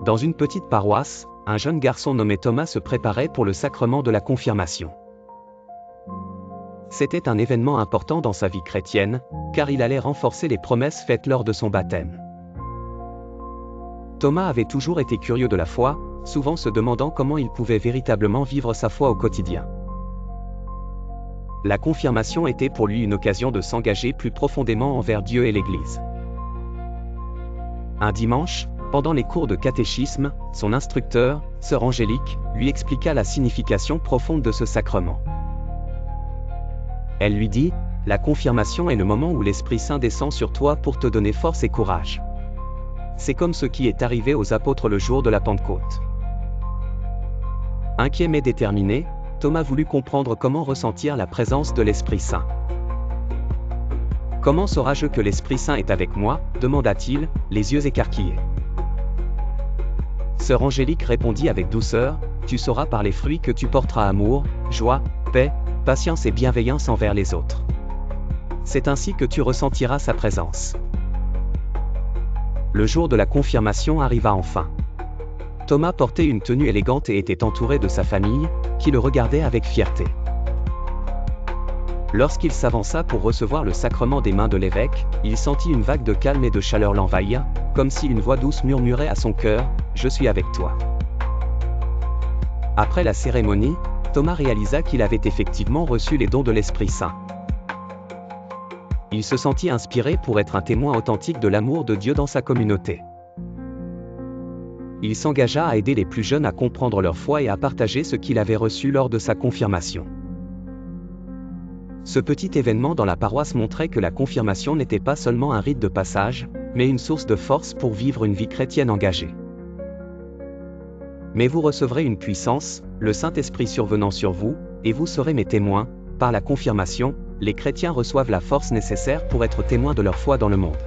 Dans une petite paroisse, un jeune garçon nommé Thomas se préparait pour le sacrement de la confirmation. C'était un événement important dans sa vie chrétienne, car il allait renforcer les promesses faites lors de son baptême. Thomas avait toujours été curieux de la foi, souvent se demandant comment il pouvait véritablement vivre sa foi au quotidien. La confirmation était pour lui une occasion de s'engager plus profondément envers Dieu et l'Église. Un dimanche, pendant les cours de catéchisme, son instructeur, sœur Angélique, lui expliqua la signification profonde de ce sacrement. Elle lui dit, « La confirmation est le moment où l'Esprit Saint descend sur toi pour te donner force et courage. C'est comme ce qui est arrivé aux apôtres le jour de la Pentecôte. » Inquiet mais déterminé, Thomas voulut comprendre comment ressentir la présence de l'Esprit Saint. « Comment saurai-je que l'Esprit Saint est avec moi ?» demanda-t-il, les yeux écarquillés. Sœur Angélique répondit avec douceur, « Tu sauras par les fruits que tu porteras amour, joie, paix, patience et bienveillance envers les autres. C'est ainsi que tu ressentiras sa présence. » Le jour de la confirmation arriva enfin. Thomas portait une tenue élégante et était entouré de sa famille, qui le regardait avec fierté. Lorsqu'il s'avança pour recevoir le sacrement des mains de l'évêque, il sentit une vague de calme et de chaleur l'envahir, comme si une voix douce murmurait à son cœur, « Je suis avec toi. » Après la cérémonie, Thomas réalisa qu'il avait effectivement reçu les dons de l'Esprit Saint. Il se sentit inspiré pour être un témoin authentique de l'amour de Dieu dans sa communauté. Il s'engagea à aider les plus jeunes à comprendre leur foi et à partager ce qu'il avait reçu lors de sa confirmation. Ce petit événement dans la paroisse montrait que la confirmation n'était pas seulement un rite de passage, mais une source de force pour vivre une vie chrétienne engagée. Mais vous recevrez une puissance, le Saint-Esprit survenant sur vous, et vous serez mes témoins. Par la confirmation, les chrétiens reçoivent la force nécessaire pour être témoins de leur foi dans le monde.